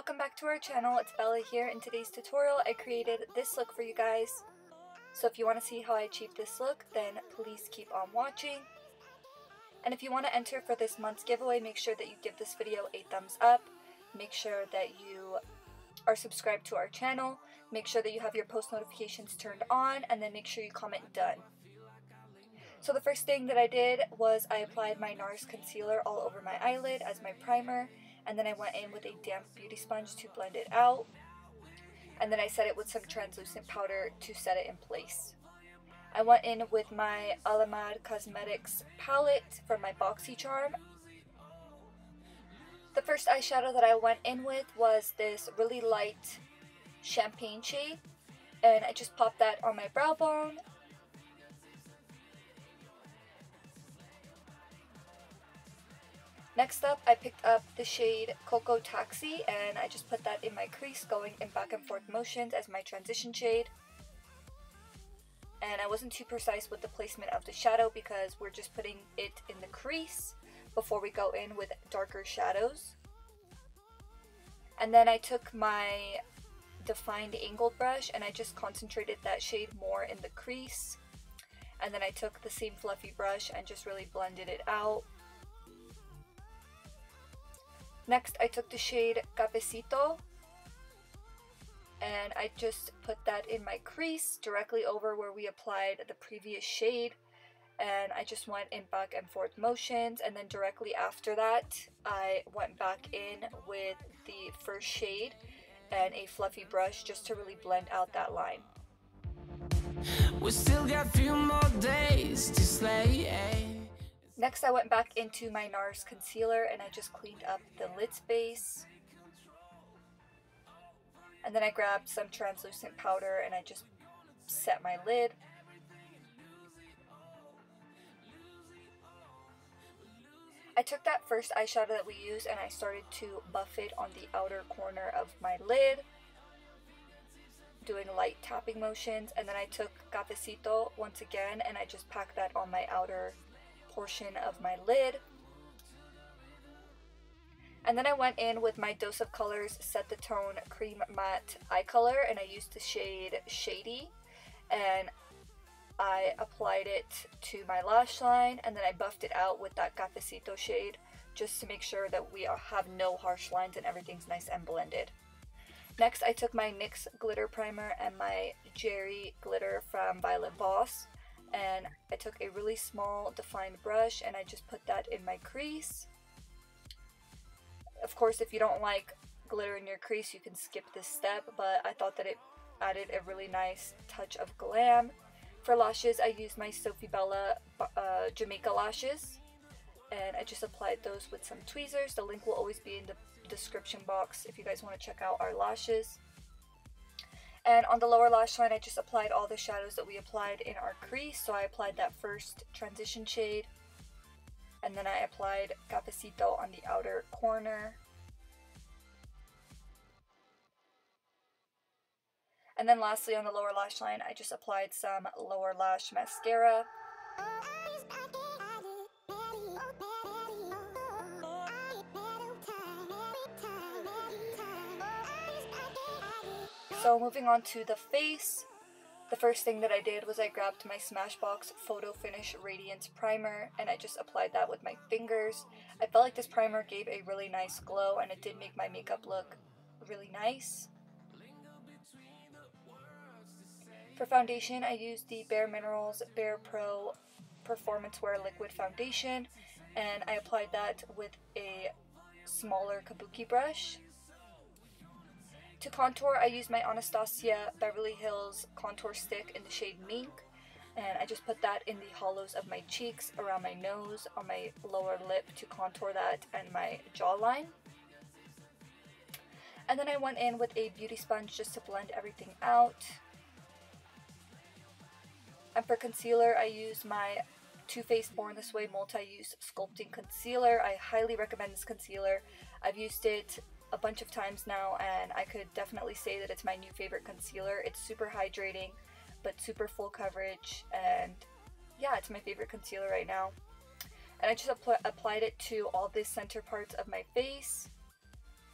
welcome back to our channel. It's Bella here. In today's tutorial, I created this look for you guys. So if you want to see how I achieved this look, then please keep on watching. And if you want to enter for this month's giveaway, make sure that you give this video a thumbs up. Make sure that you are subscribed to our channel. Make sure that you have your post notifications turned on, and then make sure you comment done. So the first thing that I did was I applied my NARS concealer all over my eyelid as my primer, and then I went in with a damp beauty sponge to blend it out, and then I set it with some translucent powder to set it in place. I went in with my Alamad Cosmetics palette from my BoxyCharm. The first eyeshadow that I went in with was this really light champagne shade, and I just popped that on my brow bone. Next up, I picked up the shade Cocoa Taxi, and I just put that in my crease, going in back and forth motions as my transition shade. And I wasn't too precise with the placement of the shadow because we're just putting it in the crease before we go in with darker shadows. And then I took my defined angled brush and I just concentrated that shade more in the crease. And then I took the same fluffy brush and just really blended it out. Next, I took the shade Cafecito, and I just put that in my crease directly over where we applied the previous shade, and I just went in back and forth motions, and then directly after that I went back in with the first shade and a fluffy brush just to really blend out that line. We still got a few more days to slay. Next, I went back into my NARS concealer and I just cleaned up the lid space. And then I grabbed some translucent powder and I just set my lid. I took that first eyeshadow that we used and I started to buff it on the outer corner of my lid, doing light tapping motions. And then I took Cafecito once again and I just packed that on my outer portion of my lid. And then I went in with my Dose of Colors Set the Tone Cream Matte Eye Color, and I used the shade Shady, and I applied it to my lash line, and then I buffed it out with that Cafecito shade just to make sure that we have no harsh lines and everything's nice and blended. Next, I took my NYX glitter primer and my Jerry glitter from Violet Voss, and I took a really small defined brush and I just put that in my crease. Of course, if you don't like glitter in your crease, you can skip this step, but I thought that it added a really nice touch of glam. For lashes, I used my Sofie Bella Jamaica lashes, and I just applied those with some tweezers. The link will always be in the description box if you guys want to check out our lashes. And on the lower lash line, I just applied all the shadows that we applied in our crease. So I applied that first transition shade, and then I applied Cafecito on the outer corner. And then lastly, on the lower lash line, I just applied some lower lash mascara. So moving on to the face, the first thing that I did was I grabbed my Smashbox Photo Finish Radiance Primer and I just applied that with my fingers. I felt like this primer gave a really nice glow and it did make my makeup look really nice. For foundation, I used the Bare Minerals Bare Pro Performance Wear Liquid Foundation, and I applied that with a smaller kabuki brush. To contour, I used my Anastasia Beverly Hills contour stick in the shade Mink, and I just put that in the hollows of my cheeks, around my nose, on my lower lip to contour that, and my jawline. And then I went in with a beauty sponge just to blend everything out. And for concealer, I used my Too Faced Born This Way Multi-Use Sculpting Concealer. I highly recommend this concealer. I've used it a bunch of times now and I could definitely say that it's my new favorite concealer. It's super hydrating but super full coverage, and yeah, it's my favorite concealer right now. And I just applied it to all the center parts of my face,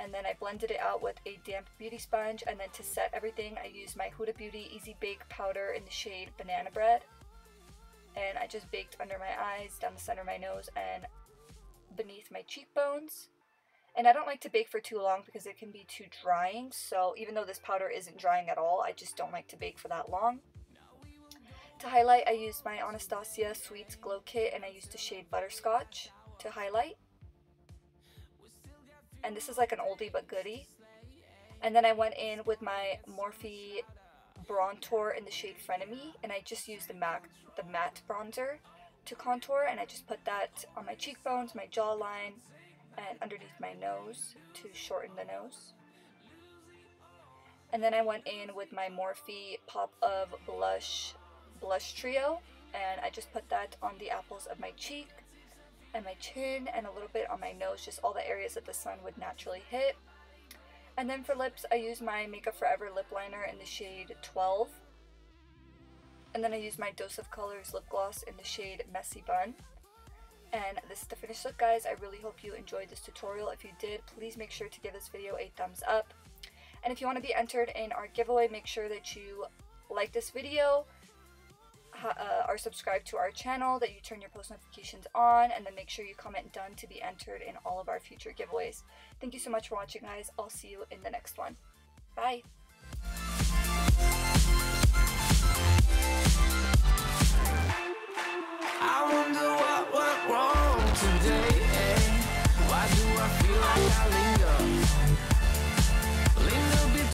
and then I blended it out with a damp beauty sponge, and then to set everything I used my Huda Beauty Easy Bake powder in the shade Banana Bread, and I just baked under my eyes, down the center of my nose, and beneath my cheekbones. And I don't like to bake for too long because it can be too drying, so even though this powder isn't drying at all, I just don't like to bake for that long. To highlight, I used my Anastasia Sweets Glow Kit, and I used the shade Butterscotch to highlight. And this is like an oldie but goodie. And then I went in with my Morphe Bronzer in the shade Frenemy, and I just used the matte bronzer to contour, and I just put that on my cheekbones, my jawline, and underneath my nose to shorten the nose. And then I went in with my Morphe Pop of Blush Trio, and I just put that on the apples of my cheek and my chin and a little bit on my nose, just all the areas that the sun would naturally hit. And then for lips, I used my Makeup Forever lip liner in the shade 12. And then I used my Dose of Colors lip gloss in the shade Messy Bun. And this is the finished look, guys. I really hope you enjoyed this tutorial. If you did, please make sure to give this video a thumbs up. And if you want to be entered in our giveaway, make sure that you like this video, are subscribed to our channel, that you turn your post notifications on, and then make sure you comment done to be entered in all of our future giveaways. Thank you so much for watching, guys. I'll see you in the next one. Bye!